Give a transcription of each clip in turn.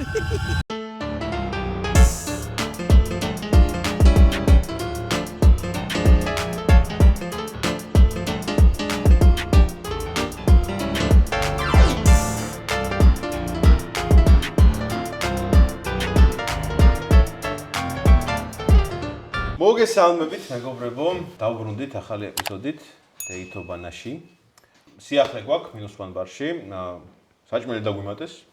მოგესალმებით, მეგობრებო, დავბრუნდით ახალი ეპიზოდით დეითობანაში. სიახლე გვაქვს -1 ბარში. საჭმელი დაგვიმატეს.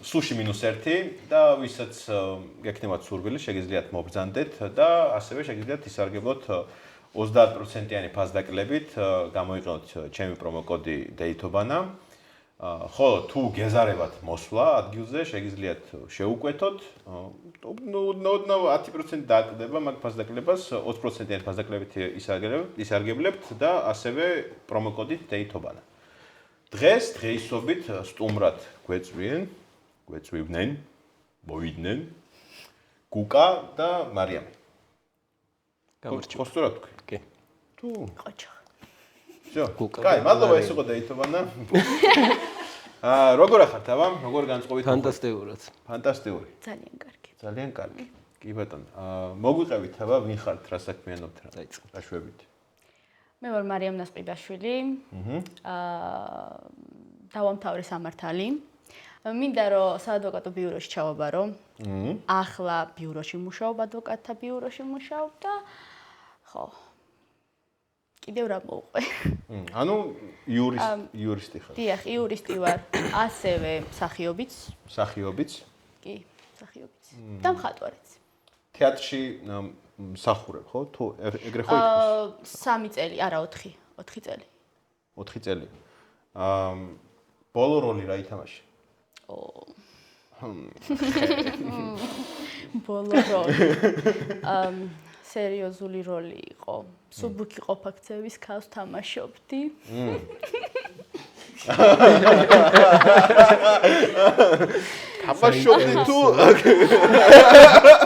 სუში -1 და ვისაც გექნებათ სურვილი, შეგიძლიათ მობრძანდეთ და ასევე შეგიძლიათ ისარგებლოთ 30%-იანი ფასდაკლებით, გამოიყენოთ ჩემი პრომოკოდი დეითობანა. ხოლო თუ გეზარებათ მოსვლა ადგილზე, შეგიძლიათ შეუკვეთოთ. 10% დააკლდება მაგ ფასდაკლებას, 20%-იანი ფასდაკლებით ისარგებლებთ და ასევე პრომოკოდით დეითობანა. დღეისობით სტუმრად გვეწვივდნენ, მოვიდნენ გუკა და მარიამი. გამარჯობა თქვი. კი. თუ ყოჩა. всё. კაი, მადლობა ეს იყო დეითობანა. როგორ ახართ, აბა? როგორ განწყობით? ფანტასტიკურად. ფანტასტიკური. ძალიან კარგი. ძალიან კარგი. კი ბატონო. მოგვიყევით, აბა, ვინ ხართ, რა საქმიანობთ რა? დაიწყო. დაშვებით. მე ვარ მარიამ ნასყიდაშვილი. დავამთავრე სამართალი. მინდა რომ საადვოკატო ბიუროში ჩავაბარო. ახლა ბიუროში მუშაობ, ადვოკატთა ბიუროში მუშაობ და ხო. კიდევ რა მოუყვე. ანუ იურისტი ხარ. დიახ, იურისტი ვარ, ასევე მსახიობიც. მსახიობიც? კი, მსახიობიც. და მხატვარიც. თეატრში მსახურებ, ხო? თუ ეგრე ხო ითქვას? 3 წელი, არა 4 წელი. 4 წელი. ბოლო როლი რა ითამაშე? ბოლო როლი. სერიოზული როლი იყო. სუბუქი ყოფაქცევის ქალს თამაშობდი. თამაშობდი თუ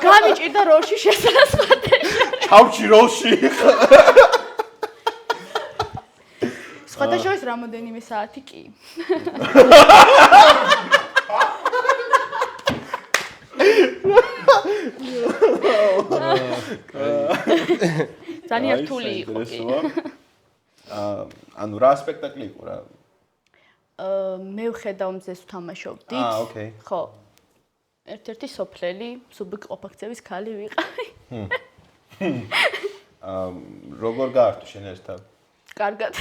გამიჭირდა როლში შესაძლებელი. ჩავჭი როლში. სხვადასხვა რამოდენიმე საათი კი. ძალიან რთული იყო კი. ანუ რა სპექტაკლი იყო რა? მე ვხედავ მზეს ვთამაშობდით. ოკეი. ხო. ერთ-ერთი სოფლელი, სუბუქი ყოფაქცევის ქალი ვიყავი. როგორ გაართო შენ ეს თავი? კარგად.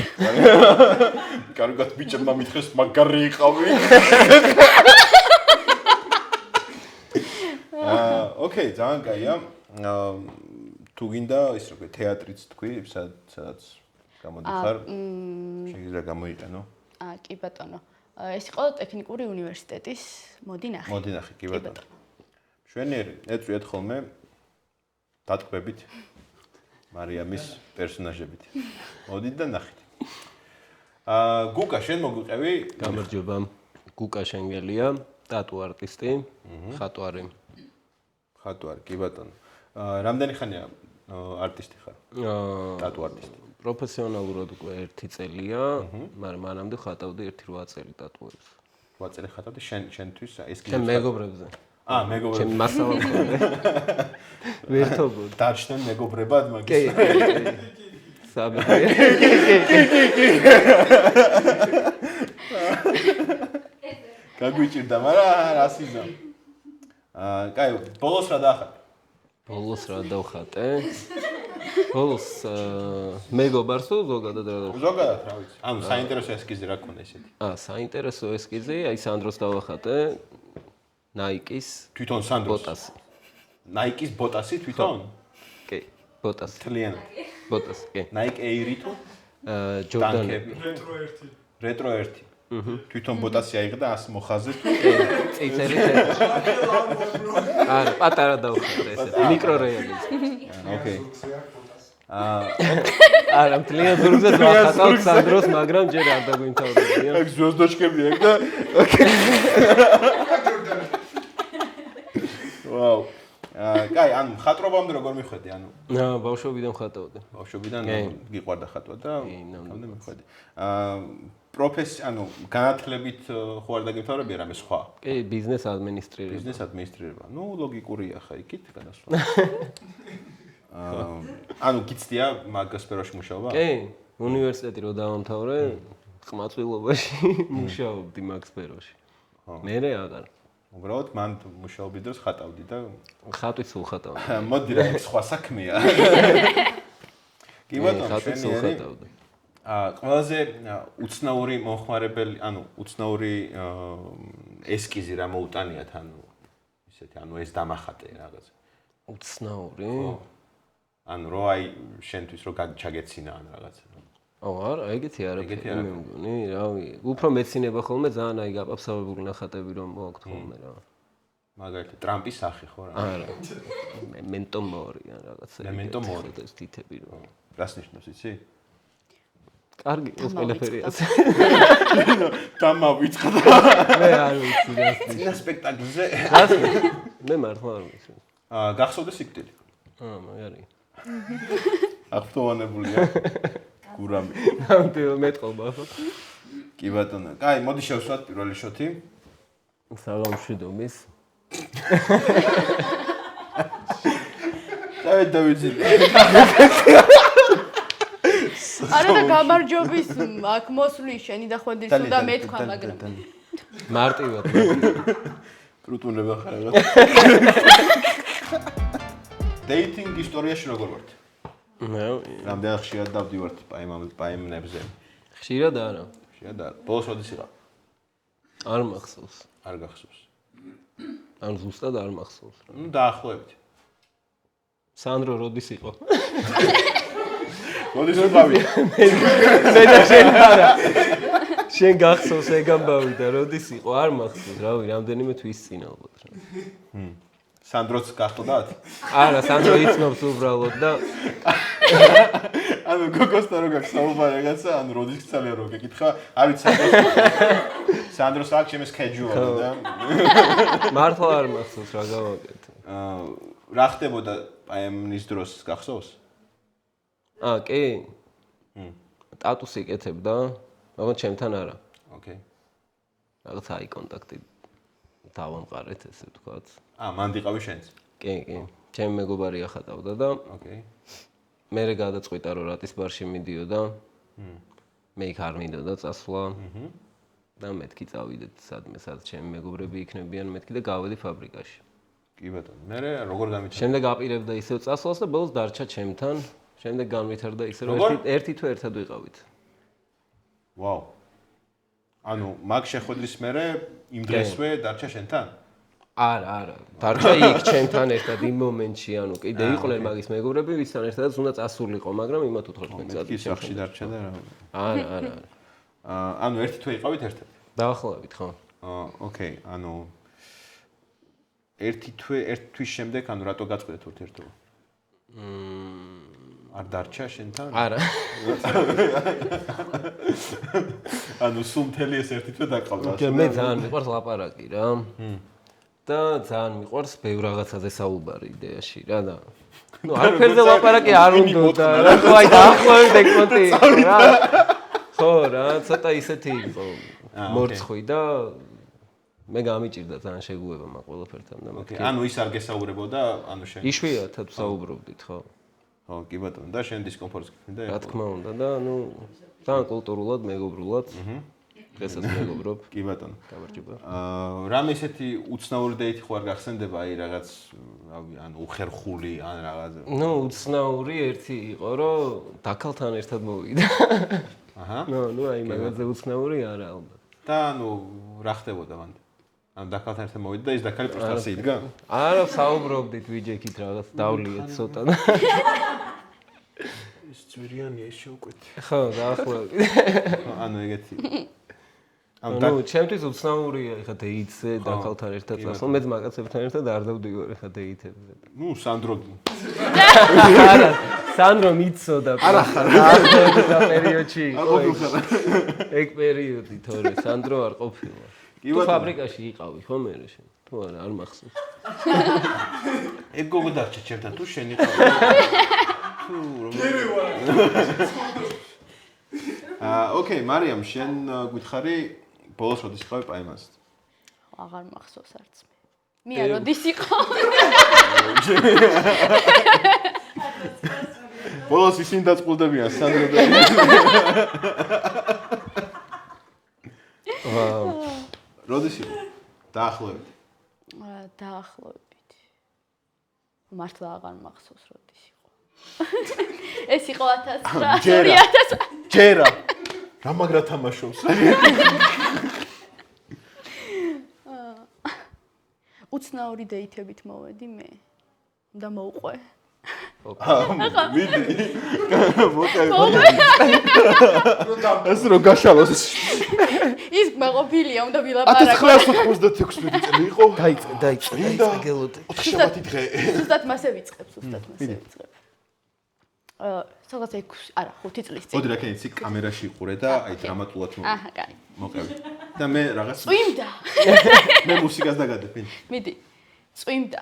კარგად ბიჭებმა მითხეს მაგარი იყავი. ოკეი, ძალიან კაია. თუ გინდა ის როგორ თეატრიც თქვი, სადაც გამოდიხარ, შეიძლება გამოიყენო. კი ბატონო. ეს იყო ტექნიკური უნივერსიტეტის მოდი ნახე. მოდი ნახე, კი ბატონო. შვენიერი, ეწვიეთ ხოლმე დატკბებით მარიამის პერსონაჟებით. მოდით და ნახეთ. გუკა, შენ მოგვიყევი? გამარჯობა. გუკა შენგელია, ტატუ არტისტი, ხატვარი. ხატვარი, კი ბატონო. რამდენი ხანია არტისტი ხარ? ტატუ არტისტი. პროფესიონალურად უკვე 1 წელია, მაგრამ მანამდე ხატავდი 1-8 წელი ტატუებს. 8 წელი ხატავდი შენთვის ესკიზი. ჩემ მეგობრებზე. მეგობრებად. ჩემ მასალა მქონდა. ვერთობოდ. დაჩნდნენ მეგობრებად მაგის. კი. საბი. გაგვიჭირდა, მაგრამ რა სიზა. კაი, ბოლოს რა დაახატე? ბოლოს რა დავხატე? ბოლოს მეგობარს თუ ზოგადად რა დავხატე? ზოგადად რა ვიცი. ანუ საინტერესო ესკიზი რა ქონდა ესეთი? საინტერესო ესკიზი, აი სანდროს დავახატე. ნაიკის თვითონ სანდროს ბოტასი. ნაიკის ბოტასი თვითონ? კი, ბოტასი. თლიანად. ბოტასი, კი. ნაიკ ეირი თუ? ჯორდანები. რეტრო 1. თვითონ ბოტასი აიღდა ას მოხაზე თუ? წითელი თეთრი. არა, პატარა დავხატე ესეთი, მიკრორეალიზმი. ოკეი. არა, მთლიან ზურგზე დავხატავ სანდროს, მაგრამ ჯერ არ დაგვიმთავრებია. ეგ ზვიოსდოჩკები ეგ და ვაუ. კაი, ანუ მხატვრობამდე როგორ მიხვედი, ანუ ბავშვობიდან ხატავდი. ბავშვობიდან გიყვარდა ხატვა და ნამდვილად მიხვედი. ანუ განათლებით ხო არ დაგემთავრებია რამე სხვა? კი, ბიზნეს ადმინისტრირება. ბიზნეს ადმინისტრირება. ნუ ლოგიკურია ხა იქით გადასვლა. ანუ გიცდია მაგ სფეროში მუშაობა? კი, უნივერსიტეტი რო დავამთავრე, ყმაწვილობაში მუშაობდი მაგ სფეროში. მერე აღარ. უბრალოდ მან მუშაობის დროს ხატავდი და ხატვით სულ ხატავდი. მოდი რა სხვა საქმეა. კი ბატონო, ხატვით სულ ხატავდი. ყველაზე უცნაური მომხმარებელი, ანუ უცნაური ესკიზი რა მოუტანიათ, ანუ ისეთი, ანუ ეს დამახატე რაღაცა. უცნაური? ანუ რო აი შენთვის რო ჩაგეცინა ან რაღაცა. არა, ეგეთი არაფერი მე მგონი, რავი, უფრო მეცინება ხოლმე ძალიან აი გაპაფსავებული ნახატები რომ მოაქვთ ხოლმე რა. მაგალითად, ტრამპის სახე ხო რა? არა. მემენტო მორი ან რაღაცა. მემენტო მორი ეს თითები რომ. რას ნიშნავს იცი? კარგი, ეს ყველაფერი ასე. დამავიწყდა. მე არ ვიცი რა. წინა სპექტაკლზე. მე მართლა არ ვიცი. გახსოვდა სიკვდილი. მაგარი. აღფრთოვანებულია. გურამი. ნამდვილად მეტყობა ხო? კი ბატონო. კაი, მოდი შევსვათ პირველი შოთი. საღამშვიდობის. დავიძი. არა და გამარჯობის აქ მოსვლის შენი და ხვედრის უნდა მეთქვა, მაგრამ მარტივად. პრუტუნება ხარ რა. დეიტინგ ისტორიაში როგორ ვართ? მე რამდენად ხშირად დავდივართ პაემნებზე? ხშირად არა. ხშირად არა. ბოლოს როდის იყავ? არ მახსოვს. არ გახსოვს. ან ზუსტად არ მახსოვს. ნუ დაახლოებით. სანდრო როდის იყო? როდის ვიყავი? მე და შენ არა. შენ გახსოვს ეგ ამბავი და როდის იყო? არ მახსოვს, რავი, რამდენიმე თვის წინ ალბათ რა. სანდროც გახტოდათ? არა, სანდრო იცნობს უბრალოდ და ანუ გოგოსთან რო გაქვს საუბარი რაღაცა, ანუ როდის გცალია რო გეკითხა, არ ვიცი სანდროს აქ ჩემს კეჯუალი და მართლა არ მახსოვს რა გავაკეთე. რა ხდებოდა პაემნის დროს გახსოვს? კი. ტატუსი იკეთებდა, მაგრამ ჩემთან არა. ოკეი. რაღაც აი კონტაქტი დავამყარეთ, ესე ვთქვათ. მან დიყავი შენც? კი. ჩემი მეგობარი ახატავდა და ოკეი. მე გადაწყვიტა რომ რატის ბარში მიდიოდა. მე იქ არ მინდოდა წასვლა. და მეთქი წავიდეთ სადმე, სადაც ჩემი მეგობრები იქნებიან, მეთქი და გავედი ფაბრიკაში. კი ბატონო. მე როგორ გამიჩნდა? შემდეგ აპირებდა ისევ წასვლას და ბოლოს დარჩა ჩემთან. შემდეგ განვითარდა ისე რომ ერთი თუ ერთად ვიყავით. ვაუ. ანუ მაგ შეხვედრის მერე იმ დღესვე დარჩა შენთან? არა. დარჩა იქ ჩემთან ერთად იმ მომენტში, ანუ კიდე იყვნენ მაგის მეგობრები, ვისთან ერთადაც უნდა წასულიყო, მაგრამ იმათ უთხრობდნენ წადი. ის სახში დარჩა და რა. არა. ანუ ერთი თვე იყავით ერთად? დაახლოებით, ხო. ოკეი, ანუ ერთი თვის შემდეგ, ანუ რატო გაწყვეტეთ ურთიერთობა? არ დარჩა შენთან? არა. ანუ სულ მთელი ეს ერთი თვე დაგყავდა. მე ძალიან მიყვარს ლაპარაკი რა. და ძალიან მიყვარს ბევრ რაღაცაზე საუბარი იდეაში რა და ნუ არაფერზე ლაპარაკი არ უნდა რა ხო აი დაახლოებით ეგ პონტი რა ხო რა ცოტა ისეთი იყო მორცხვი და მე გამიჭირდა ძალიან შეგუება მაგ ყველაფერთან და ოკეი ანუ ის არ გესაუბრებოდა ანუ შენ იშვიათად ვსაუბრობდით ხო ხო კი ბატონო და შენ დისკომფორტს გქონდა რა თქმა უნდა და ნუ ძალიან კულტურულად მეგობრულად დღესაც მეგობრობ. კი ბატონო. გამარჯობა. რამე ისეთი უცნაური დეითი ხო არ გახსენდება, აი რაღაც, რავი, ანუ უხერხული ან რაღაც. ნუ უცნაური ერთი იყო, რომ დაკალთან ერთად მოვიდა. აჰა. ნუ აი მაგაზე უცნაური არა ალბათ. და ანუ რა ხდებოდა მანდ? ანუ დაკალთან ერთად მოვიდა და ის დაკალი პროსტაცი იდგა? არა, საუბრობდით ვიჯექით რაღაც დავლიეთ ცოტა. ის ძვირიანია ის შეუკვეთი. ხო, დაახლოებით. ანუ ეგეთი ანუ ჩემთვის უცნაურია ეხა დეიტზე დაკალთან ერთად წასვლა. მეც მაგაცებთან ერთად არ დავდივარ ეხა დეიტებზე. ნუ სანდრო. არა, სანდრო მიცოდა. არა, და პერიოდში იყო. ეგ პერიოდი თორე სანდრო არ ყოფილა. თუ ფაბრიკაში იყავი ხო მე შენ თუ არა არ მახსოვს ეგ გოგო დარჩა ჩემთან თუ შენ იყავი თუ ოკეი მარიამ შენ გითხარი ბოლოს როდის იყავი პაემანზე აღარ მახსოვს არც მე როდის იყო ბოლოს ისინი დაწყულდებიან სანდრო და როდის იყო დაახლოებით მართლა აღარ მახსოვს როდის იყო ეს იყო 1900 ჯერა რა მაგრა თამაშობს უცნაური დეითებით მოვედი მე და მოვყვე მიდი ეს რო გაშალოს ის მეყოფილია უნდა ვილაპარაკო 1996 წელი იყო დაიწყე გელოდე 9 დღე ზუსტად მასე ვიწყებ სადღაც 6 არა 5 წლის წინ ოდი რაკენ იცი კამერაში იყურე და აი დრამატულად აჰა კაი მოყევი და მე რაღაც წვიმდა მე მუსიკას დაგადებ მიდი წვიმდა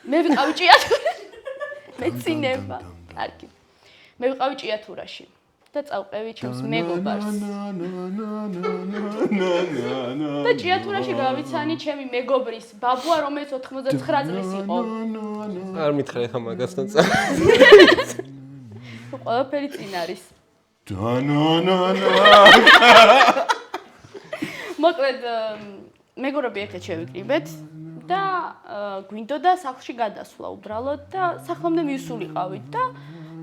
მე ვიყავი ჭიათურაში მეცინება კარგი მე ვიყავი ჭიათურაში და წავყევი ჩემს მეგობარს და ჭიათურაში გავიცანი ჩემი მეგობრის ბაბუა რომელიც 99 წლის იყო არ მითხრე ხა მაგასთან ყველაფერი წინ არის მოკლედ მეგობრები ერთად შევიკრიბეთ და გვინდოდა სახლში გადასვლა უბრალოდ და სახლამდე მივსულიყავით და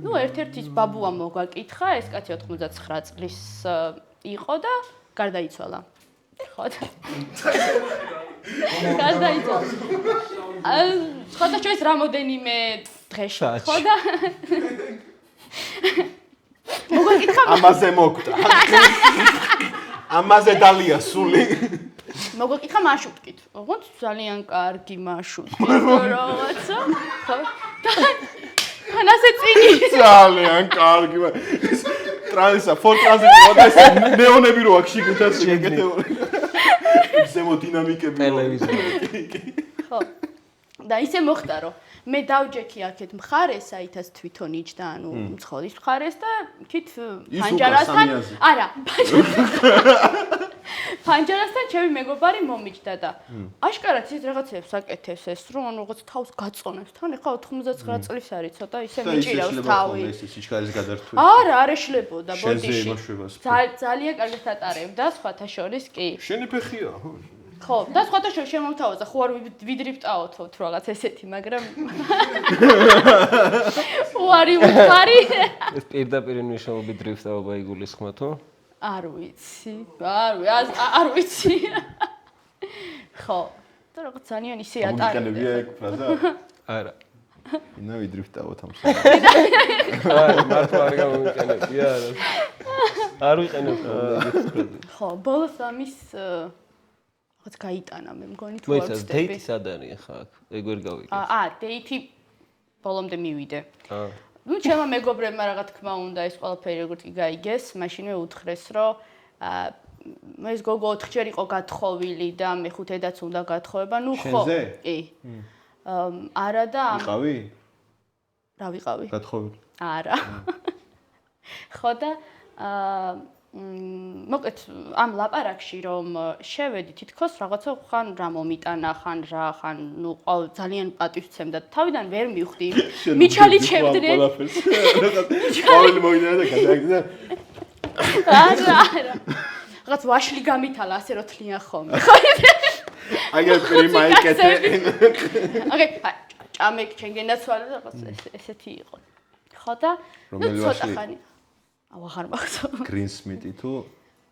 ნუ ერთ-ერთი ის ბაბუა მოგაკითხა ეს კაცი 99 წლის იყო და გარდაიცვალა ხო და გარდაიცვალა ხოდა ჩვენ რამოდენიმე დღეში ხო და მოგაკითხა ამაზე მოკვდა ამაზე დალია სული მოგაკითხა მარშრუტკით ოღონდ ძალიან კარგი მარშრუტკით რაღაცა ხო ანასე წინი ძალიან კარგი ტრანსა ფორ ტრანზიტი მოდეს ნეონები რო აქ შიგნით შეგეთებული ზემოდინამიკები ტელევიზორი ხო და ისე მოხდა რომ მე დავჯექი აქეთ მხარეს აითაც თვითონ იჯდა ანუ მცხოლის მხარეს და თვით ფანჯარასთან არა ფანჯარასთან ჩემი მეგობარი მომიჯდა და აშკარად ის რაღაცებს აკეთებს ეს რომ ანუ რაღაც თავს გაწონებს თან ეხლა 99 წლის არის ცოტა ისე მიჭირავს თავი ეს სიჩქარის გადართვი არა არ ეშლებოდა ბოდიში ძალიან კარგად ატარებდა სხვათა შორის კი შენი ფეხია ხო და სხვათა შორის შემომთავაზა ხო არ ვიდრიფტაოთო თუ რაღაც ესეთი მაგრამ უარი უხარი ეს პირდაპირ მნიშვნელობით დრიფტაობა იგულისხმება თუ არ ვიცი ხო და რაღაც ძალიან ისე ატარებდა ეგ ფრაზა არა ინა ვიდრიფტაოთ ამ მართლა არ გამომიყენებია არ ვიყენებ ხო ბოლოს ამის რაღაც გაიტანა მე მგონი თუ არ ვცდები დეითი სად არის ხა ეგ ვერ გავიგე დეითი ბოლომდე მივიდე ნუ ჩემო მეგობრებმა რა თქმა უნდა ეს ყველაფერი როგორც კი გაიგეს მაშინვე უთხრეს რომ ეს გოგო 4 ჯერ იყო გათხოვილი და მე-5-დაც უნდა გათხოვება ნუ ხო კი არა და ვიყავი რა ვიყავი გათხოვილი არა ხო და მოკლედ ამ ლაპარაკში რომ შევედი თითქოს რაღაცა ხან რა მომიტანა ხან რა ხან ნუ ძალიან პატივცემდა თავიდან ვერ მივხვდი მიჩალი ჩემდნენ ყოველი მოინა და გადაიგდა არა რაღაც ვაშლი გამითალა ასე რომ თლიან ხოლმე აგერ პრიმაიკეთე ოკეი ჭამე ჩენგენაცვალე რაღაც ესეთი იყო ხო და ნუ ცოტა ხანი აღარ მახსოვს გრინ სმიტი თუ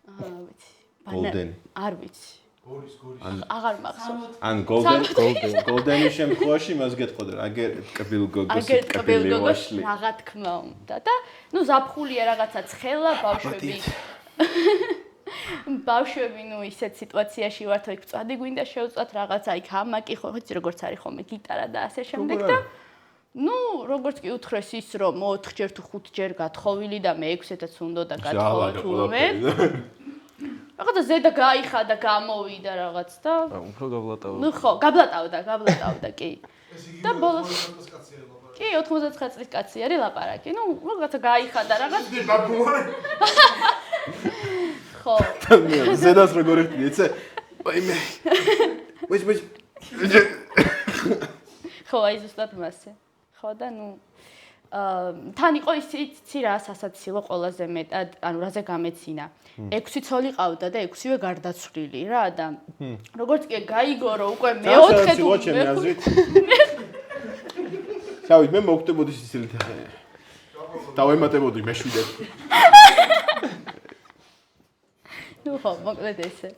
ვიცი გოლდენი არ ვიცი აღარ მახსოვს ან გოლდენი შემთხვევაში მას გეტყოდა აგერ კბილ გოგოს კბილ გოგოს რა თქმა უნდა და ნუ ზაფხულია რაღაცა ცხელა ბავშვები ნუ ისეთ სიტუაციაში ვართ იქ წადი გვინდა შევწვათ რაღაცა იქ ამაკი ხო იცი როგორც არის ხოლმე გიტარა და ასე შემდეგ და ნუ როგორც კი უთხრეს ის რომ 4 ჯერ თუ 5 ჯერ გათხოვილი და მე 6-ეთაც უნდა გათხოვოთ ულმე რაღაცა ზედა გაიხადა, გამოვიდა რაღაც და უფრო გაბლატავდა. ნუ ხო, გაბლატავდა, კი. და ბოლოს კი 99 წლის კაცი არის ლაპარაკი. ნუ რაღაცა გაიხადა რაღაც. ხო. ზედას როგორ ხდი, იცი? ვაიმე. ვაი. ხო, აი ზუსტად მასე. ხო და ნუ თან იყო იცი რა სასაცილო ყველაზე მეტად, ანუ რაზე გამეცინა. 6 ცოლი ყავდა და 6-ვე გარდაცვლილი რა და როგორც კი გაიგო რომ უკვე მეოთხე თუ შავით მე მოვხდებოდი სიცილით ახლა. დავემატებოდი მეშვიდე. ნუ ხო, მოკლედ ესე.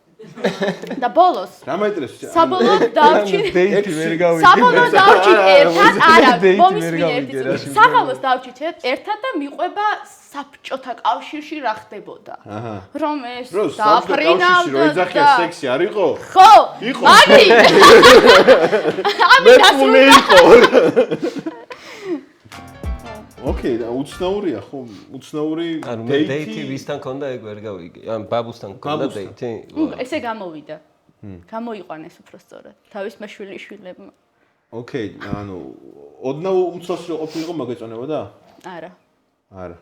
და ბოლოს რა მაინტერესებს? საბოლოოდ დავჭირ დეითი ვერ გავიგე. საბოლოოდ დავჭირ ერთად, არა, მომისმინე ერთი. საბოლოოდ დავჭირ ერთად და მიყვება საბჭოთა კავშირში რა ხდებოდა. აჰა. რომ ეს დაფრინავდა. რო ეძახია სექსი არ იყო? ხო. იყო. მაგი. მე თუნე იყო. ოკეი, და უცნაურია ხო? უცნაური ანუ მე დეითი ვისთან ქონდა ეგ ვერ გავიგე. ან ბაბუსთან ქონდა დეითი? ესე გამოვიდა. გამოიყვანეს უფრო სწორად. თავის მეშვილიშვილებმა. ოკეი, ანუ ოდნავ უმცროსი რო ყოფილიყო მაგეწონებოდა? არა. არა.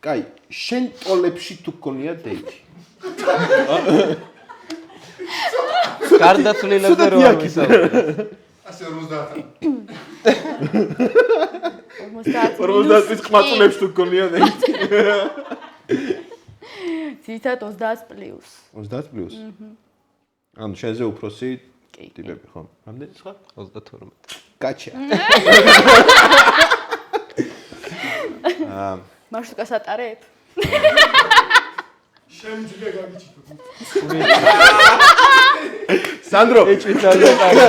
კაი, შენ ტოლებში თუ გქონია დეითი? გარდაცვლილებზე რო არ ვისაუბრე. ასე 50. 50 წლის ყმაწლებში თუ გქონია დეითი? ძირითადად 30 პლუს. 30 პლუს? ანუ შენზე უფროსი კი. ტიპები ხო? რამდენი სხვა? 32. კაჩა. მარშრუტკას ატარებ? შემიძლია გაგიჩიტო. სანდრო. ეჭვიცაზე ტარა.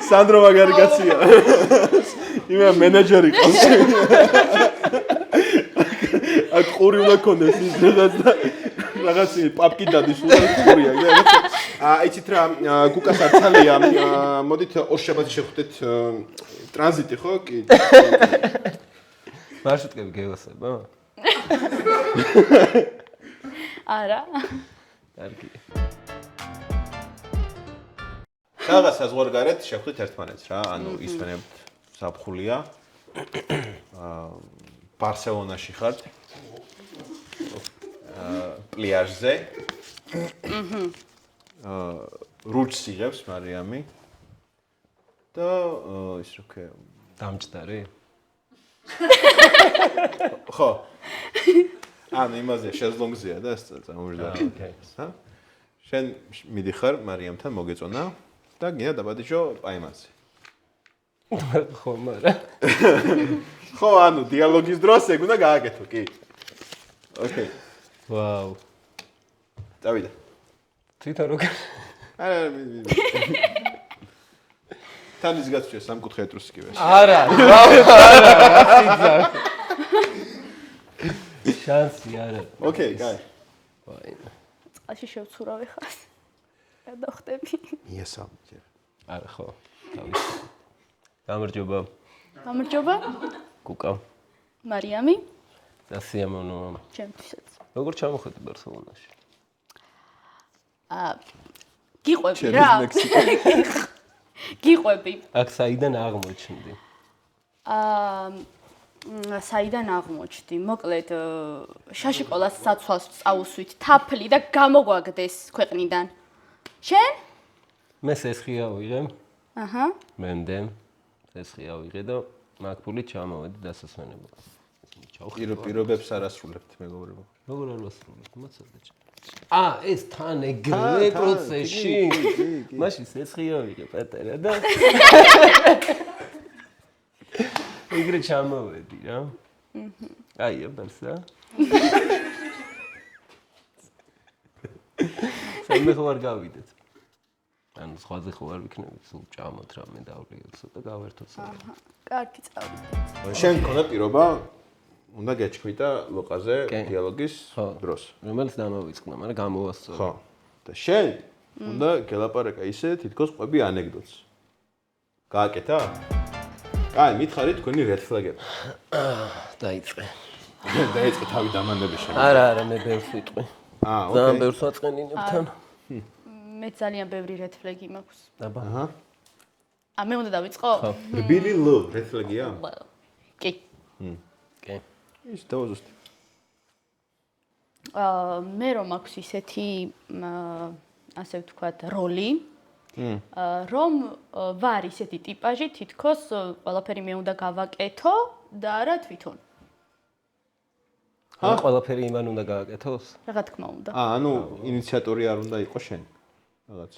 სანდრო მაგარი კაცია. იმე მენეჯერი ყავს. აქ ყური უნდა კონდეს ის და რაღაცი პაპკი დადის უყურია და იცით რა გუკას არცალია მოდით ორ შაბათი შევხვდეთ ტრანზიტი ხო კი მარშრუტკები გევასება? არა. კარგი. რაღაც საზღვარგარეთ შევხვდით ერთმანეთს რა ანუ ისვენებთ საფხულია ბარსელონაში ხართ პლიაჟზე რუჩს იღებს მარიამი და ის რო ქვია დამჭდარი? ხო ანუ იმაზე შეზლონგზია და წამოვიდა ოკეი. ჰა შენ მიდიხარ მარიამთან მოგეწონა და გინდა დაბადიშო პაიმაზე ხო, მაგრამ ხო, ანუ დიალოგის დროს ეგ უნდა გააკეთო, კი. ოკეი. ვაუ. წავიდა. თვითონ როგორ? არა, თან ის გაცვია სამკუთხე ეტრუსკივაში. არა, არა. შანსი არა. ოკეი, კაი. ვაი. წყალში შევცურავე ხარ. გადავხტები. მიესალმე. არა ხო. თავის. გამარჯობა. გამარჯობა. კუკა. მარიამი. და სიამოვნო. ჩემთვისაც. როგორ ჩამოხვედი ბარსელონაში? გიყვები რა. გიყვები. აქ საიდან აღმოჩნდი? საიდან აღმოჩნდი? მოკლედ შაშიკოლას საცვალს წაუსვით თაფლი და გამოგვაგდეს ქვეყნიდან. შენ? მე სესხია ვიღე. აჰა. მენდე სესხია ვიღე და მაგ ფულით ჩამოვედი დასასვენებლად. პირობებს არ ასრულებთ მეგობრებო. როგორ არ ვასრულებ? მოცადე. ეს თან ეგრევე პროცესში. მაშინ სესხია ვიღე პეტერა და ეგრე ჩამოვედი რა. აია ბარსა. სამე ხო არ გავიდეთ. ანუ სხვაზე ხო არ ვიქნებით, სულ ჭამოთ რამე დავლიოცო და გავერთოთ საერთოდ. აჰა. კარგი წავიდეთ. შენ მქონდა პირობა უნდა გეჩქვიტა ლოყაზე დიალოგის დროს. რომელიც დამოვიწყნა, მაგრამ გამოვასწორო. ხო. და შენ უნდა გელაპარაკა ისე, თითქოს ყვები ანეკდოტს. გააკეთა? კაი, მითხარი თქვენი red flag-ები. დაიწყე. დაიწყე თავი დამანდების შემდეგ. არა, მე ბევრს ვიტყვი. ძალიან ბევრს ვაწყენინებ თან. მე ძალიან ბევრი red flag-ი მაქვს. აბა. მე უნდა დავიწყო? რბილი ლ red flag-ია? კი. კი. ის დავაზუსტე. მე რომ აქვს ისეთი ასე ვთქვათ როლი რომ ვარ ისეთი ტიპაჟი თითქოს ყველაფერი მე უნდა გავაკეთო და არა თვითონ. ყველაფერი იმან უნდა გააკეთოს? რა თქმა უნდა. ანუ ინიციატორი არ უნდა იყოს შენ რაღაც.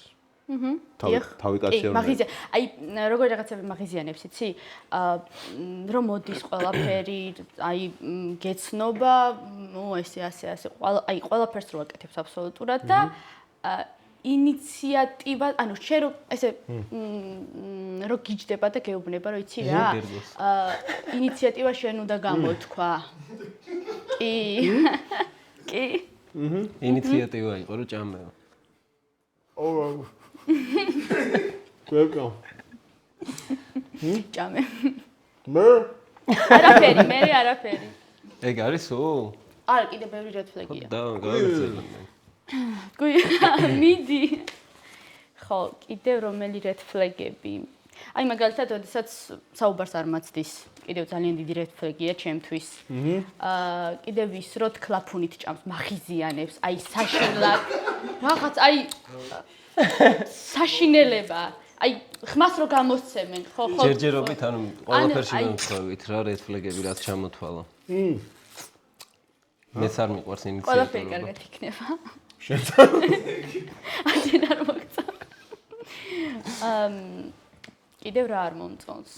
თავი კაცი არ უნდა. აი როგორი რაღაცები მაღიზიანებს იცი? რომ მოდის ყველაფერი, აი გეცნობა, ნუ ესე აი ყველაფერს რო აკეთებს აბსოლუტურად და ინიციატივა, ანუ შენ რო ესე რო გიჯდება და გეუბნება, რომ იცი რა? ინიციატივა შენ უნდა გამოთქვა. კი. კი. ინიციატივა იყო რომ ჭამეო. Welcome. ჭამე. მე არაფერი. ეგ არისო? არა, კიდე ბევრი red flag-ია. და გავიცელა. მიდი. ხო, კიდევ რომელი red flag-ები? აი მაგალითად, ოდესაც საუბარს არ მაცდის, კიდევ ძალიან დიდი red flag-ია ჩემთვის. კიდევ ის რო თქლაფუნით ჭამს, მახიზიანებს, აი საშინლად. რაღაც აი საშინელება. აი ხმას რო გამოსცემენ, ხო? ჯერჯერობით ანუ ყველაფერში მოვხდებით რა red flag-ები რაც ჩამოთვალა. მეც არ მიყვარს ინიციატორობა. ყველაფერი კარგად იქნება. აჯენ არ მოგწონს. კიდევ რა არ მომწონს?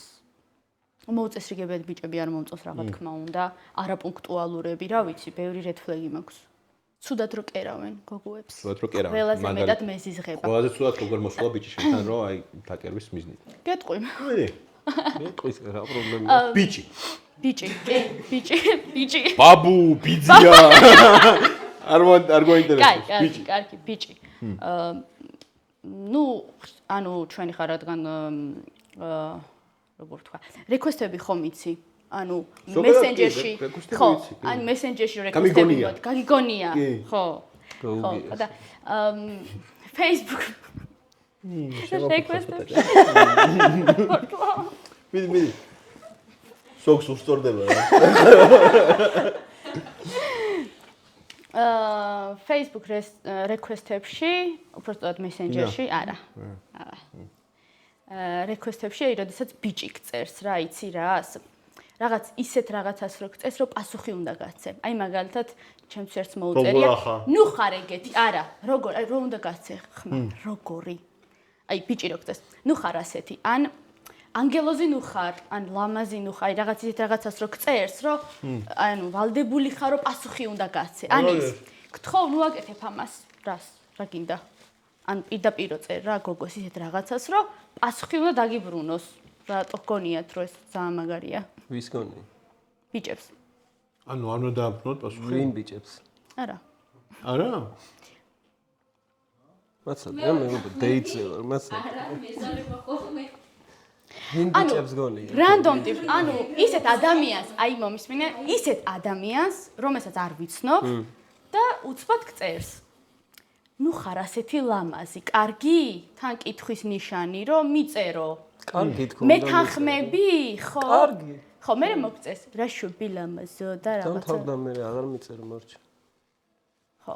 მოუწესრიგებელი ბიჭები არ მომწონს რა თქმა უნდა, არაპუნქტუალურები, რა ვიცი, ბევრი red flag-ი მაქვს. ცუდად რო კერავენ გოგოებს. ცუდად რო კერავენ. ყველაზე მეტად მეზიზღება. ყველაზე ცუდად როგორ მოსულა ბიჭი შენთან რო აი დაკერვის მიზნით. გეტყვი. მეტყვის რა პრობლემაა? ბიჭი. ბიჭი. ბაბუ, ბიძია. არ გვაინტერესებს. კარგი, ბიჭი. ნუ, ანუ ჩვენი ხარ რადგან როგორ თქვა, რეკვესტები ხომ იცი? ანუ მესენჯერში, ხო, ანუ მესენჯერში რეკვესტები მოდი, გაგიგონია, ხო. ხო, და Facebook რეკვესტები. მიდი. სოქს უსწორდება რა. Facebook რეკვესტებში, უბრალოდ მესენჯერში, არა. რეკვესტებში, როდესაც ბიჭი გწერს რა, იცი რას? რაღაც ისეთ რაღაცას რო გწერს, რომ პასუხი უნდა გაცემ. აი მაგალითად, ჩემს ერთს მოუწერია. ნუ ხარ ეგეთი, არა, როგორ, აი რო უნდა გაცე ხმა, როგორი. აი ბიჭი რო გწერს, ნუ ხარ ასეთი, ან ანგელოზი ნუ ხარ, ან ლამაზი ნუ ხარ, აი რაღაც ისეთ რაღაცას რო გწერს, რომ ანუ ვალდებული ხარ, რომ პასუხი უნდა გაცე. ან ის გთხოვ, ნუ აკეთებ ამას, რას, რა გინდა? ან პირდაპირ წერ რა გოგოს ისეთ რაღაცას, რომ პასუხი უნდა დაგიბრუნოს. რატო გონიათ, რომ ეს ძალიან მაგარია? ვის გონი? ბიჭებს. ანუ არ უნდა დააბრუნოთ პასუხი? ვინ ბიჭებს? არა. არა? მაცად, მე დეიტზე ვარ, მაცად. არა, მეზარება ხოლმე. ვინ ბიჭებს გონი? რანდომ ტიპს, ანუ ისეთ ადამიანს, აი მომისმინე, ისეთ ადამიანს, რომელსაც არ ვიცნობ და უცბად გწერს. ნუ ხარ ასეთი ლამაზი, კარგი? თან კითხვის ნიშანი, რომ მიწერო. კარგი თქო. მე თანხმები, ხო? კარგი. ხო, მე მოგწეს, რა შვები ლამაზო და რაღაცა. დამთავრდა მე აღარ მიწერო მარჩა. ხო.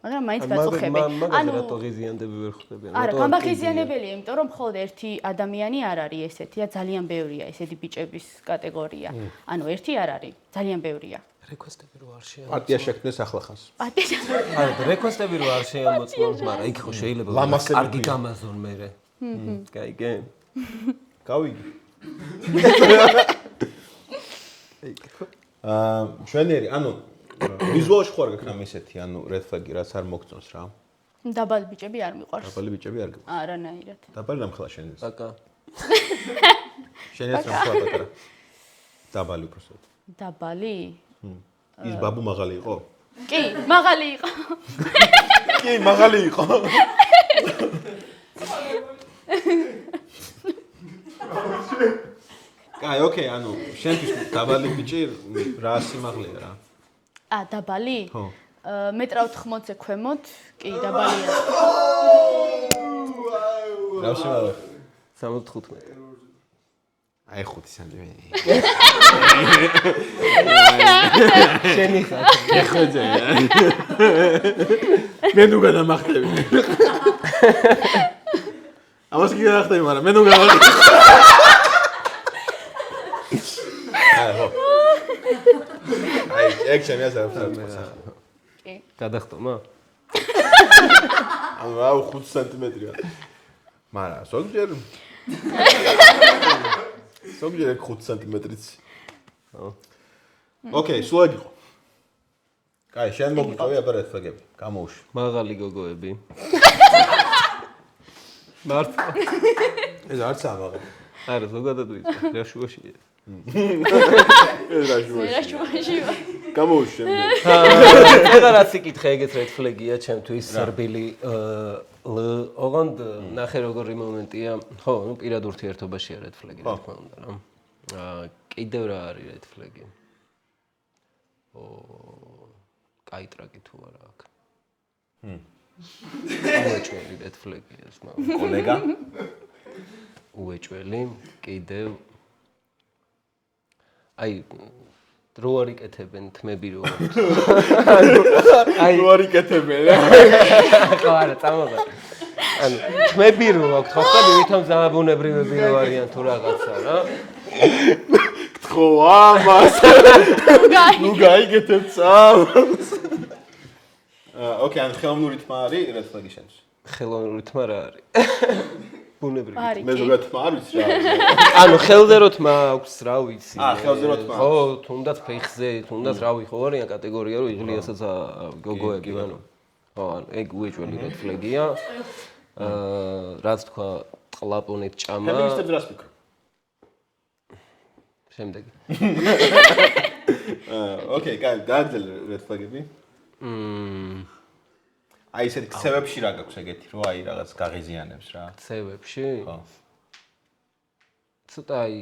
მაგრამ მაინც გაწუხები. ანუ რატო ღიზიანდები ვერ ხვდები? არა, გამახიზიანებელია, იმიტომ რომ მხოლოდ ერთი ადამიანი არ არის ესეთია, ძალიან ბევრია ესეთი ბიჭების კატეგორია. ანუ ერთი არ არის, ძალიან ბევრია. რეკვესტები რო არ შეამოწმოს. პარტია შექმნეს ახლახანს. არა, რეკვესტები რო არ შეამოწმოს, მაგრამ იქ ხო შეიძლება კარგი გამაზონ მე. კაიგე. გავიგი. ჩვენერი, ანუ ვიზუალში ხوار გქნამ ესეთი, ანუ red flag-ი რაც არ მოგწონს რა. დაბალი ბიჭები არ მიყვარს. დაბალი ბიჭები არ გიყვარს. არანაირად. დაბალი რამხელა შენს? აკა. შენს რამხელა პატარა. დაბალი უბრალოდ. დაბალი? ის ბაბუ მაღალი იყო? კი, მაღალი იყო. კი, მაღალი იყო. კაი, ოკეი, ანუ შენთვის დაბალი ბიჭი რა სიმაღლეა რა? დაბალი? ხო. მეტრაუთ 80-ზე ქვემოთ, კი, დაბალია. რა ვსიმავა? 75. აი 5 სანტიმეტრი. შენი ხარ. ეხოძე. მე ნუ გადამახტები. ამას კი გადახტები, მაგრამ მე ნუ გადამახტები. აი, ეგ ჩემი ასაა. გადახტომა? ანუ რა 5 სანტიმეტრია. მაგრამ ზოგჯერ 5 სანტიმეტრიც. ოკეი, სულ ეგ იყო. კაი, შენ მოგიწევი აბა რეფლეგები. გამოუშვი. მაღალი გოგოები. მართლა. ეს არც ამაღლა. არა, ზოგადად ვიცი, რა შუაშია. ეს რა შუაში. რა შუაში. გამოუშვი. ეხლა რაც იკითხე, ეგეც რედ ფლეგია ჩემთვის სერბილი ოღონდ ნახე როგორი მომენტია. ხო, ნუ პირად ურთიერთობაშია რედ ფლეგი, რა თქმა უნდა, რა. კიდევ რა არის რედ ფლეგი? კაი ტრაკი თუ არა აქ. უეჭველი რედ ფლეგია ეს მაგრამ კოლეგა უეჭველი კიდევ აი რო არ იკეთებენ თმები რო აი რო არ იკეთებენ ხო არა წამოღა ანუ თმები რო აქვს ხო ხარ ვითომ ზამაბუნებრივები რო არიან თუ რაღაცა რა ხო ამას ნუ გაიგეთებ წამს ოკეი ან ხელოვნური თმა არის რედ ფლეგი შენს ხელოვნური თმა რა არის ბუნებრივი მე ზოგადად თმა არ ვიცი რა ანუ ხელზე რო თმა აქვს რა ვიცი ხელზე რო თმა ხო თუნდაც ფეხზე თუნდაც რავი ხო არიან კატეგორია რო იღლიასაც გოგოები ანუ ხო ანუ ეგ უეჭველი რედ ფლეგია რაც თქვა ყლაპონით ჭამა ფემინისტებს რას ფიქრობ შემდეგი ოკეი კაი გააგრძელ რედ ფლეგები აი ესეთ ქცევებში რა გაქვს ეგეთი რო აი რაღაც გაღიზიანებს რა ქცევებში ხო ცოტა აი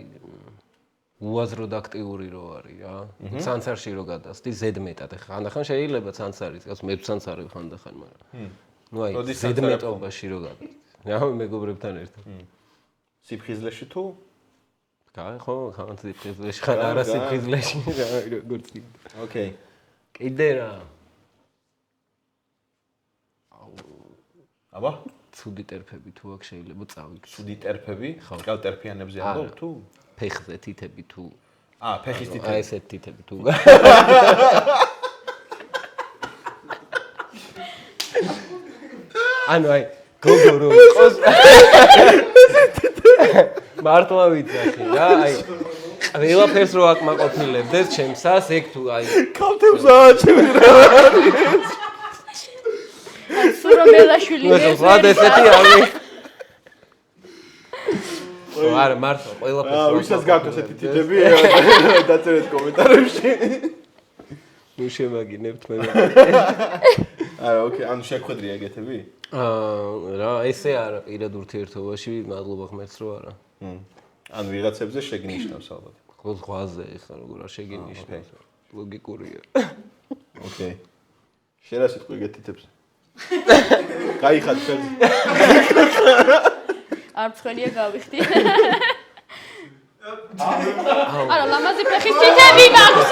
უაზროდ აქტიური რო არის რა ცანცარში რო გადასდი ზედმეტად ხანდახან შეიძლება ცანცარის გას მე ცანცარი ხანდახან მაგრამ ნუ აი ზედმეტობაში რო გადასდი რა მეგობრებთან ერთად სიფხიზლეში თუ კაი ხო ხან სიფხიზლეში ხან არა სიფხიზლეში რა როგორც ოკეი კიდე რა აბა ცუდი ტერფები თუ აქ შეიძლება წავიქცე ცუდი ტერფები ყელ ტერფიანებზე ამბობ თუ ფეხზე თითები თუ ფეხის თითები აი ესეთ თითები თუ ანუ აი გოგო რო იყოს მართლა ვიცი რა აი ყველაფერს რო აკმაყოფილებდეს ჩემსას ეგ თუ აი კალთებს ააჩევი რა სურამელაშვილი რა ესეთი არის არა მართლა ყველაფერს ვისაც გაქვს ესეთი თითები დაწერეთ კომენტარებში ნუ შემაგინებთ მე არა ოკეი ანუ შეხვედრია ეგეთები რა ესე არა პირად ურთიერთობაში მადლობა ღმერთს რო არა ანუ ვიღაცებზე შეგინიშნავს ალბათ ხო ზღვაზე ეხლა როგორ არ შეგინიშნავს ლოგიკურია ოკეი შენ რა სიტყვი ეგეთითებს გაიხად ფერზე არ მცხენია გავიხდი არა ლამაზი ფეხის თითები მაქვს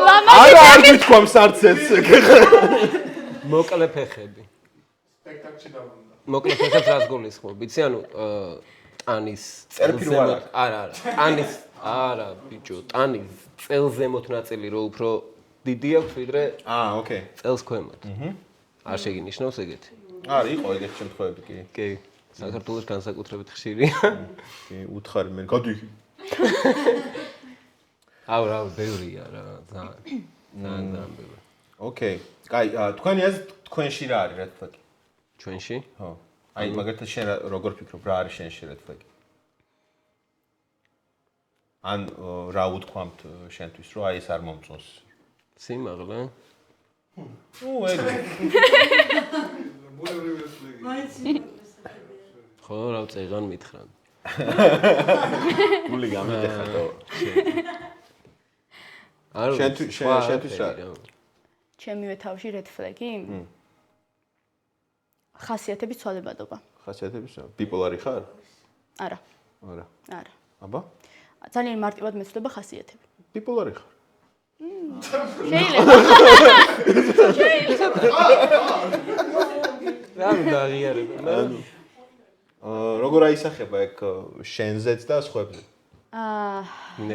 ლამაზი არა არ გითქვამს არც ეს მოკლე ფეხები სპექტაკლში დაბრუნდა. მოკლე ფეხებს რას გულისხმობ? იცი ანუ ტანის წერფილვარაკ არა ტანის არა ბიჭო ტანის წელზემოთ ნაწილი რო უფრო დიდი აქვს ვიდრე ოკეი წელს ქვემოთ არ შეგინიშნავს ეგეთი არის იყო ეგეთი შემთხვევები კი კი საქართველოს განსაკუთრებით ხშირია კი უთხარი მე გადი აუ რა ბევრია რა ძალიან ბევრი ოკეი კაი თქვენი აზრით თქვენში რა არის რედ ფლეგი ჩვენში ხო აი მაგალითად შენ როგორ ფიქრობ რა არის შენში რედ ფლეგი ან რა უთქვამთ შენთვის რომ აი ეს არ მომწონს სიმაღლე ნუ ეგ ხო რა წეღან მითხრან გული გამიდეხატო არ შენთვის რა ჩემივე თავში red flag-ი? ხასიათების ცვალებადობა. ხასიათების ბიპოლარი ხარ? არა. არა. არა. აბა? ძალიან მარტივად მეცდება ხასიათები. ბიპოლარი ხარ? შეიძლება. რამე დაღიარება. როგორ აისახება ეგ შენზეც და სხვებზე?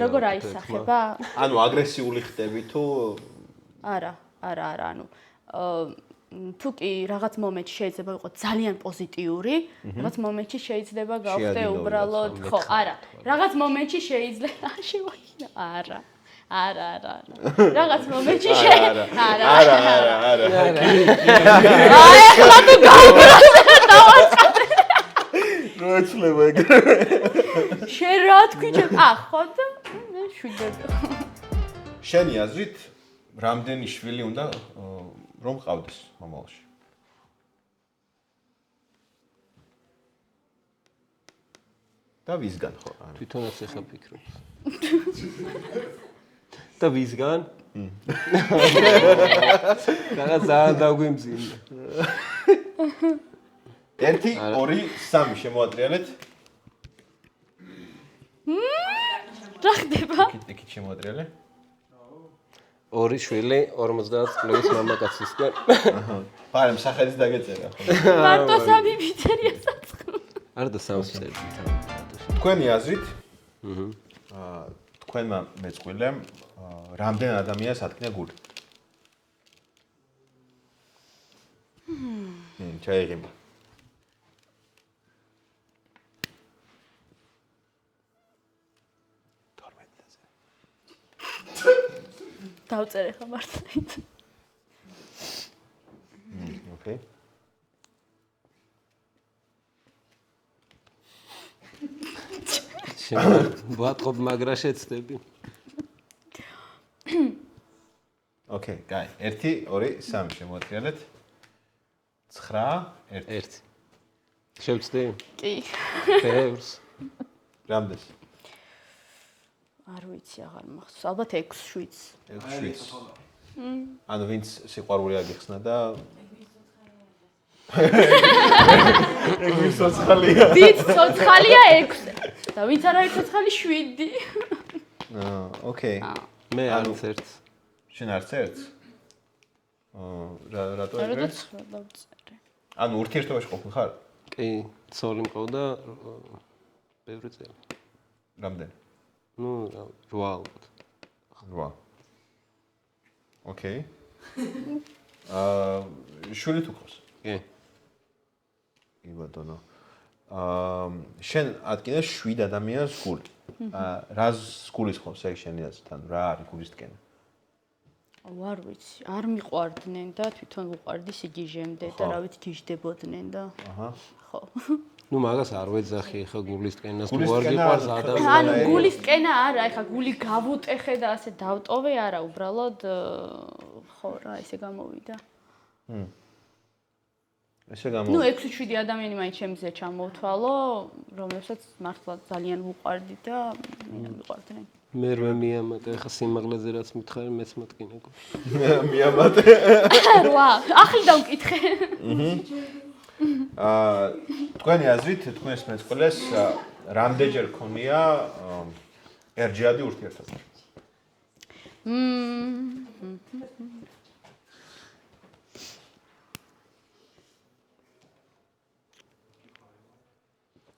როგორ აისახება? ანუ აგრესიული ხდები თუ არა, ანუ თუ კი რაღაც მომენტში შეიძლება იყოს ძალიან პოზიტიური, რაღაც მომენტში შეიძლება გავხდე უბრალოდ, ხო, არა. რაღაც моментში შეიძლება შევახინო. არა. რაღაც მომენტში არა. აი, ახლა თუ გავბრალე დავაწყე. როეცლება ეგრე. შენ რა თქვი ჩემ? ხო და მე შვიდები. შენი აზრით რამდენი შვილი უნდა რომ ყავდეს მომავალში? და ვისგან ხო? თვითონაც ეხა ფიქრობ. და ვისგან? რაღაც ძალიან დაგვიმძიმდა. 1, 2, 3 შემოატრიალეთ. რა ხდება? იქით შემოატრიალე. 2 შვილი 50 წლის მამაკაცისგან. ბარემ სახელის დაგეწერა ხო? მარტო 3 ბიწერია საწყო. არ და 3 წერტი. თქვენი აზრით თქვენმა მეწყვილემ რამდენ ადამიანს ატკნა გული? ჩაიღება. დავწერე ხა მართლაც. ოკეი. ვატყობ მაგრა შეცდები. ოკეი, კაი. 1, 2, 3 შემოატრიალეთ. 9, 1. შევცდი? კი. ბევრს. რამდენს? არ ვიცი, აღარ მახსოვს. ალბათ 6-7. 6-7. ანუ ვინც სიყვარული აგიხსნა და ვინც ცოცხალია. ვინც ცოცხალია 6. და ვინც არ არის ცოცხალი 7. ოკეი. მე არც ერთს. შენ არც ერთს? რატო ეგრე? რა ცხრა დავწერე. ანუ ურთიერთობაში ყოფილ ხარ? კი, ცოლი მყავდა ბევრი წელი. რამდენი? ნუ 8 ალბათ. 8. ოკეი. შვილი თუ ყავს? კი. კი ბატონო. შენ ატკინე 7 ადამიანს გული. რა გულის ხავს ეგ შენი აზრით? ანუ რა არის გულის ტკენა? არ ვიცი, არ მიყვარდნენ და თვითონ უყვარდი სიგიჟემდე და რა ვიცი გიჟდებოდნენ და. აჰა. ხო. ნუ მაგას არ ვეძახი ხა გულის ტკენას, გულის თუ არ ტკენა გიყვარს არ ადამიანი. ანუ გულის ტკენა არა, ეხა გული გავუტეხე და ასე დავტოვე, არა, უბრალოდ ხო რა, ესე გამოვიდა. ესე გამო. ნუ 6-7 ადამიანი მაინც ჩემზე ჩამოვთვალო, რომლებსაც მართლა ძალიან ვუყვარდი და მე მიყვარდნენ. მე რვე მიამატე, ხა სიმაღლეზე რაც მითხარი, მეც მატკინე გული. მიამატე. რა, ახლა დავკითხე. თქვენი აზრით, თქვენს მეწყვილეს რამდენჯერ ქონია ერთჯერადი ურთიერთობა?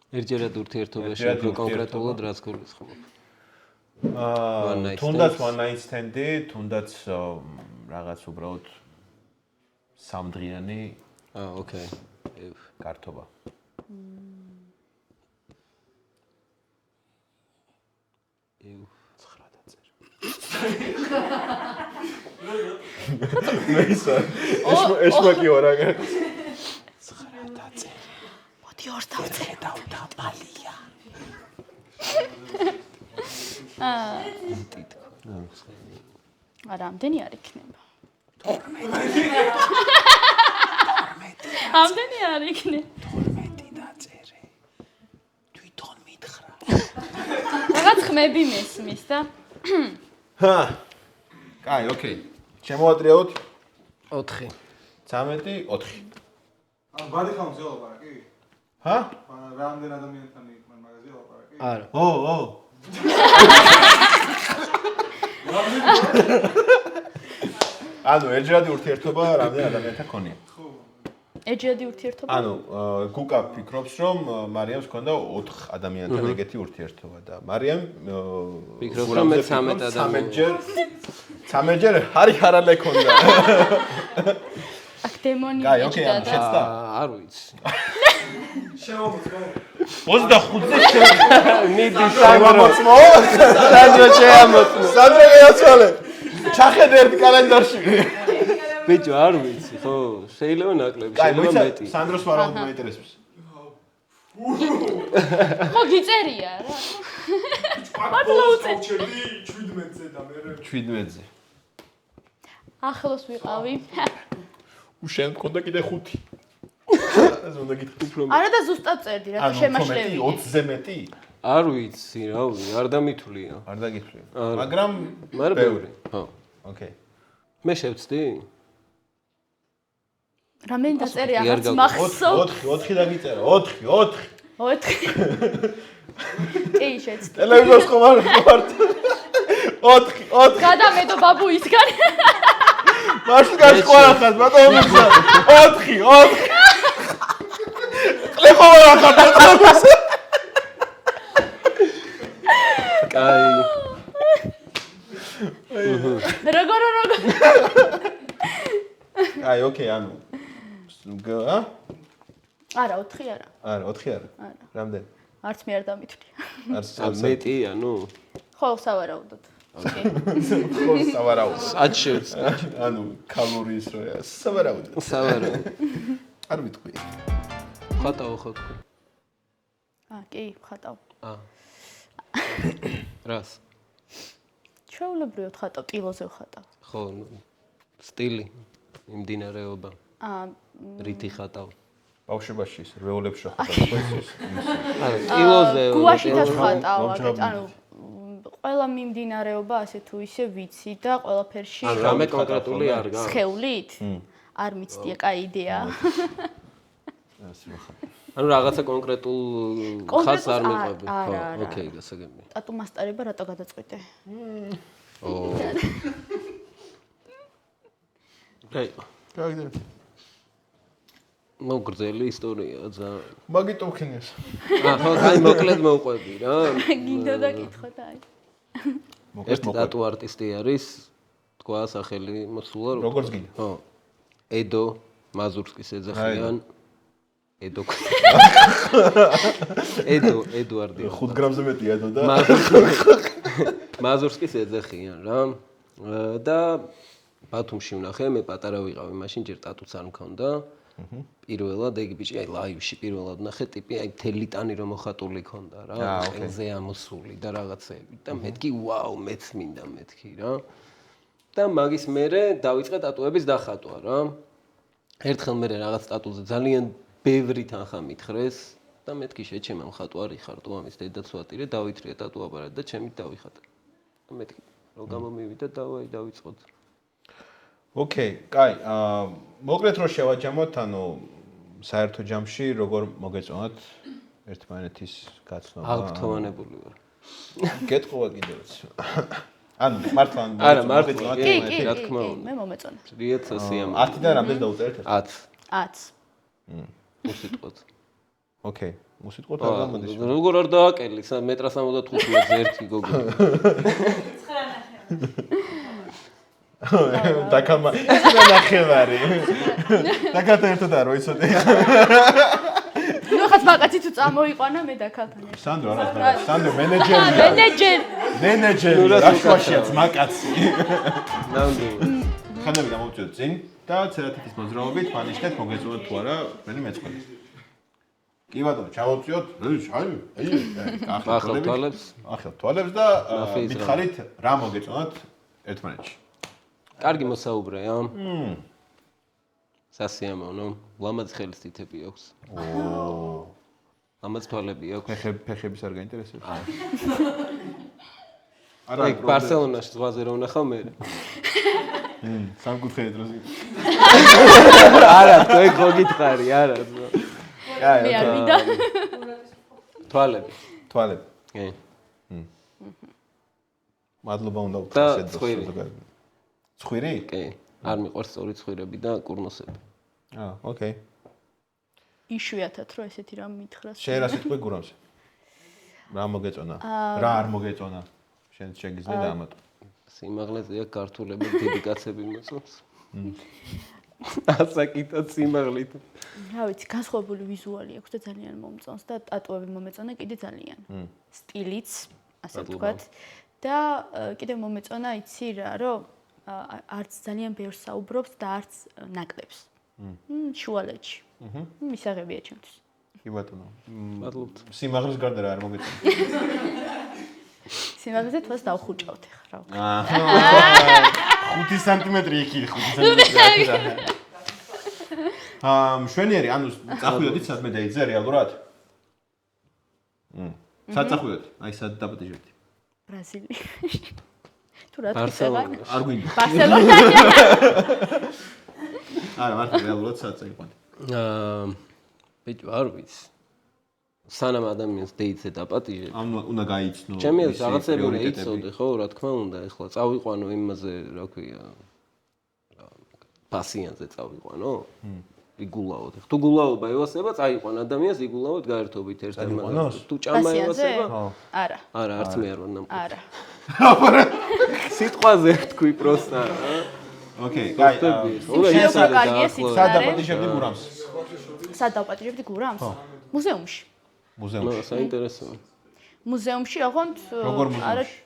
ერთჯერად ურთიერთობაში უფრო კონკრეტულად რაც გულისხმობ. თუნდაც one night stand-ი, თუნდაც რაღაც უბრალოდ სამდღიანი ოკეი. გართობა. იუ 9 დაწერე. მე ისე ესმაკი ვარ აგა. 9 დაწერე. მოდი 2 დავწერე. დავდაბალია. რამდენი არ იქნება? 12. ამდენი არ იქნება. 12 დაწერე. თვითონ მითხრა. რაღაც ხმები მესმის და ჰა. კაი, ოკეი. შემოატრიალოთ 4. 13 4. ბადიხარ მზე ლაპარაკი? ჰა? რამდენ ადამიანთან იქნება მაგაზე ლაპარაკი? არა. ანუ ერთჯერადი ურთიერთობა რამდენ ადამიანთან ქონია? ერთჯერადი ურთიერთობა? ანუ გუკა ფიქრობს რომ მარიამს ქონდა 4 ადამიანთან ეგეთი ურთიერთობა და მარიამ ფიქრობს რომ მე 13 ადამიანი. 13ჯერ ჰარალე ქონდა. აქ დემონი კაი, ოკეი, ანუ შეცდა? არ ვიცი. შევამოწმო. 25-ზე მიდი შევამოწმო. სანდრო შეამოწმო. სანდრო გააცვალე. ჩახედე ერთ კალენდარში. ბიჭო, არ ვიცი, ხო? შეიძლება ნაკლები, შეიძლება მეტი. სანდროს ვარაუდ მაინტერესებს. ხო გიწერია რა. მართლა უწევ. ჩერდი 17-ზე და მე 17-ზე. ახლოს ვიყავი. უშენ მქონდა კიდე 5. ეს უნდა გითხრა. არა და ზუსტად წერდი რა, შემაშლები. 20-ზე მეტი? არ ვიცი, რავი, არ დამითვლია. არ დაგითვლია. მაგრამ ბევრი. ხო. ოკეი. მე შევწდი? რამდენი დაწერე არ აღარც გავ- მახსოვ. 4 დაგიწერა. 4. 4. კი შეცდ. ტელევიზორს ხომ არ ვარ. 4. გადამედო ბაბუისგან. მაშინ გაშყარა ხარ, ბატონო. 4. ყლეხო რა ხარ ბატონო. კაი. როგორ აი, ოკეი, ანუ არა 4 არა. არა, 4 არა. რამდენი? არც მე არ დამითვლია. არც მეტი, ანუ ხო, სავარაუდოდ. ოკეი. ხო, სავარაუდო. ად შევწდი. ანუ კალორიის როა, სავარაუდო. სავარაუდო. არ ვიტყვი. ხატავ ხო თქვი. კი, ხატავ. რას? ჩვეულებრივად ხატავ, ტილოზე ვხატავ. ხო, სტილი, იმდინარეობა. რითი ხატავ. ბავშვობაში ის რეოლებში ხატავ ეს. არა, ტილოზე. გუაშითაც ხატავ, ანუ ყველა მიმდინარეობა ასე თუ ისე ვიცი და ყველაფერში ანუ რამე კონკრეტული არ გაქვს. სხეულით? არ მიცდია, კაი იდეა. ანუ რაღაცა კონკრეტულ ხაზს არ მიყვები. ხო, ოკეი, გასაგებია. ტატუ მასტარება რატო გადაწყვიტე? კაი. გაიგე. მოგრძელი ისტორია ძალიან. მაგიტო ვქენიეს. ხო, აი მოკლედ მოვყვები რა. გინდა დაკითხოთ აი. ერთი ტატუ არტისტი არის, თქვა სახელი მოსულა როგორც გინდა. ხო. ედო მაზურსკის ეძახიან. ედუარდი. 5 გრამზე მეტია ედო და მაზურსკის ეძახიან რა. და ბათუმში ვნახე, მე პატარა ვიყავი, მაშინ ჯერ ტატუც არ მქონდა. პირველად ეგ ბიჭი აი ლაივში პირველად ვნახე ტიპი აი თელიტანი რომ მოხატული ქონდა რა. ყელზე ამოსული და რაღაცეები და მეთქი ვაუ, მეც მინდა მეთქი რა. და მაგის მერე დავიწყე ტატუების დახატვა რა. ერთხელ მერე რაღაც ტატუზე ძალიან ბევრი თანხა მითხრეს და მეთქი შეჩემა მხატვარი ხარ თუ ამის დედაც ვატირე დავითრია ტატუ აპარატი და ჩემით დავიხატე. და მეთქი რომ გამომივიდა და დავიწყოთ. ოკეი, კაი, მოკლედ რო შევაჯამოთ, ანუ საერთო ჯამში როგორ მოგეწონათ ერთმანეთის გაცნობა? აღფრთოვანებული ვარ. გეტყობა კიდევაც. ანუ მართლა არა, მართლა, კი, რა თქმა უნდა. მე მომეწონა. რიეც ასიამ. 10-დან რამდენს დაუწერეთ? 10. 10. უსიტყვოდ. ოკეი, უსიტყვოდ არ გამოდის. როგორ არ დააკელი, მეტრა 75-ზე ერთი გოგო. დაკამა ნახევარი. დაკათა ერთად არ ვიცოდი. ნუ ხაც მაგაცი თუ წამოიყვანა მე დაკალთან. სანდრო არა, სანდრო მენეჯერია. მენეჯერი, რაშვაშიაც მაკაცი. ნამდვილად. ხანები გამოვწიოთ წინ და ცერატიკის მოძრაობით მანიშნეთ მოგეწონათ თუ არა თქვენი მეწყვილე. კი ბატონო, ჩავუწიოთ. ახალ თვალებს. ახალ თვალებს და მითხარით რა მოგეწონათ ერთმანეთში. კარგი მოსაუბრეა. სასიამოვნო, ლამაზი ხელისთითები აქვს. ლამაზ თვალები აქვს. ფეხების არ გაინტერესებს? არა, ბარსელონაში ზღვაზე რომ ვნახავ მე. სამკუთხედი დროს. არა, თქვენ ხო გითხარი, არა. მე არ მინდა. თვალები. თვალები. კი. მადლობა უნდა და უთხრას ცხვირი. ცხვირი? კი. არ მიყვარს სწორი ცხვირები და კურნოსები. ოკეი. იშვიათად რომ ესეთი რამ მითხრას. შენ რა სიტყვი გურამს? რა მოგეწონა? რა არ მოგეწონა? შენ შეგიძლია ამატო. სიმაღლეზეა ქართულები დიდი კაცები მოწონს. ასაკითაც სიმაღლით. რა ვიცი, განსხვავებული ვიზუალი აქვს და ძალიან მომწონს და ტატუები მომეწონა კიდე ძალიან. სტილიც, ასე ვთქვათ. და კიდე მომეწონა იცი რა, რომ არც ძალიან ბევრს საუბრობს და არც ნაკლებს. შუალედში. მისაღებია ჩემთვის. კი ბატონო. მადლობთ. სიმაღლის გარდა რა არ მოგეწონა? სიმაღლეზე თვალს დავხუჭავთ ახლა. 5 სანტიმეტრი იქი 5 სანტიმეტრი. მშვენიერი, ანუ წახვიდოდით სადმე დაიძე რეალურად? სად წახვიდოთ? აი სად დაპატიჟებდი? ბრაზილიაში. თუ რა თქვი? ბარსელონაში. არ გვინდა. ბარსელონაში. არა, მართლა რეალურად სად წაიყვანდი? ბიჭო, არ ვიცი. სანამ ადამიანს დეიცე დაპატიჟე. ანუ უნდა გაიცნო. ჩემი რაღაცები უნდა იცოდე, ხო, რა თქმა უნდა, ეხლა წავიყვანო იმაზე, რა ქვია, პასიანზე წავიყვანო. იგულაოდ. თუ გულაობა ევასება, წაიყვან ადამიანს იგულაოდ გაერთობით ერთმანეთს. თუ ჭამა ევასება? არა. არა, არც მე არ ვარ. არა. სიტყვაზე ვთქვი პროსტა. ოკეი, კაი. შენ კარგია სიტყვა. სად დაპატიჟებდი გურამს? სად დავპატიჟებდი გურამს? მუზეუმში. მუზეუმში. საინტერესოა. მუზეუმში, ოღონდ როგორ მუზეუმში?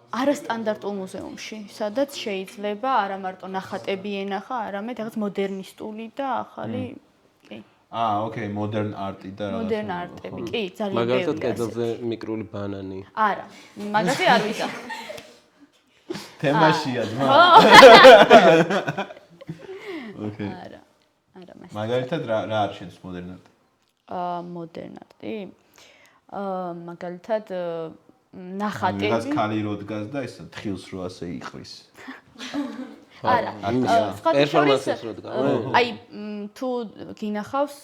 არასტანდარტულ მუზეუმში, სადაც შეიძლება არა მარტო ნახატები ენახა, არამედ რაღაც მოდერნისტული და ახალი, კი. ოკეი, modern art-ი და რაღაც. მოდერნ არტები, კი, ძალიან ბევრი. მაგალითად, კედელზე მიკრული ბანანი. არა, მაგაზე არ ვიზა. თემაშია ძმა. ოკეი. არა. არა, მას. მაგალითად რა არის შენს modern art? მოდერნ არტი. მაგალითად ნახატები. რაღაც ქალი რო დგას და ის თხილს რო ასე იყრის. არა. პერფორმანსებს რო დგას. აი, თუ გინახავს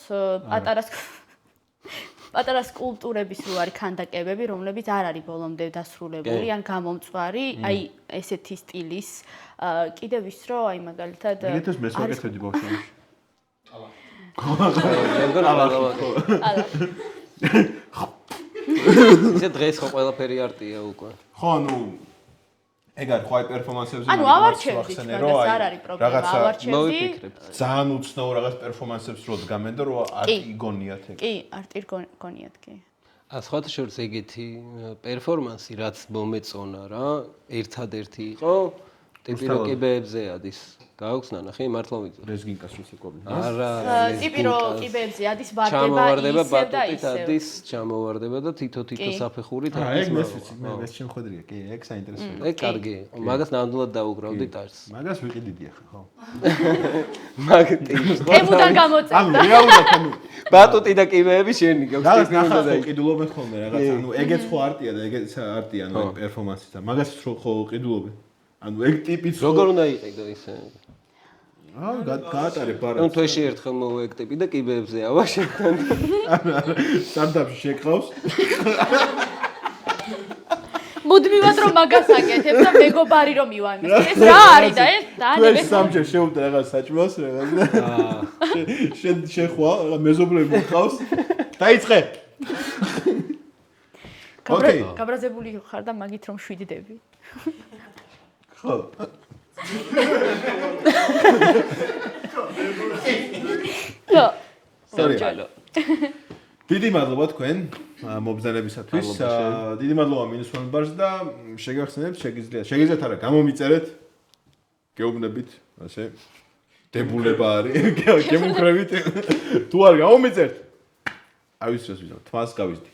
პატარა სკულპტურების რო არის ქანდაკებები, რომლებიც არ არის ბოლომდე დასრულებული, ან გამომწვარი, აი ესეთი სტილის. კიდევ ის რო აი მაგალითად მიგეთოს მე ვაკეთებდი ბავშვობაში. ისე დღეს ხო ყველაფერი არტია უკვე. ხო, ნუ ეგ არის ხო აი პერფორმანსებზე ანუ ავარჩევდი მაგას არ არის პრობლემა, ავარჩევდი. მოვიფიქრებ. ძალიან უცნაურ რაღაც პერფორმანსებს რო დგამენ და რო არტი იგონიათ ეგ. კი, არტი გონიათ კი. სხვათა შორის ეგეთი პერფორმანსი რაც მომეწონა რა, ერთადერთი იყო ტიპი რო კიბეებზე ადის. გააქვს ნანახი, მართლა ვიწევ. რეზგინკას ვისაუბრობ. არა, ტიპი რო კიბეებზე ადის ვარდება ჩამოვარდება ისევ და ბატუტით ისევ. ადის, ჩამოვარდება და თითო-თითო საფეხურით ადის. ეგ მესიცი, მე ეს შემხედრია, კი, ეგ საინტერესოა. ეგ კარგი. მაგას ნამდვილად დაუგრავდით არს. მაგას ვიყიდიდი ახლა, ხო. მაგ ტიპს. ემუდან გამოწევდა. ანუ რეალურად ანუ ბატუტი და კიბეები შენი გაქვს. რაღაც ნახავს ხო ყიდულობენ ხოლმე რაღაც, ანუ ეგეც ხო არტია და ეგეც არტია, ანუ ეგ პერფორმანსიც და მაგას ხო ყიდულობენ. ანუ ეგ ტიპიც როგორ უნდა იყიდო ისე? გაატარე ბარათს. ნუ თვეში ერთხელ მოვა ეგ ტიპი და კიბეებზე ავაშენთან. სარდაფში შეკრავს. მუდმივად რომ მაგას აკეთებ და მეგობარი რომ ივანეს. ეს რა არის და ეს თუ დაანებე. ეს სამჯერ შევუდა რაღაც საჭმელს რაღაც და შენ ხვალ მეზობლები მოყავს. დაიწყე. ოკეი. გაბრაზებული ხარ და მაგით რომ შვიდდები. ხო. ხო. სორია. დიდი მადლობა თქვენ მობრძანებისათვის. დიდი მადლობა -1 ბარს და შეგახსენებთ, შეგიძლიათ არა გამომიწერეთ. გეუბნებით, ასე. დებულება არის. გემუქრებით. თუ არ გამომიწერთ, აი ვიცი რა ვიზავ, თვალს გავიზდი.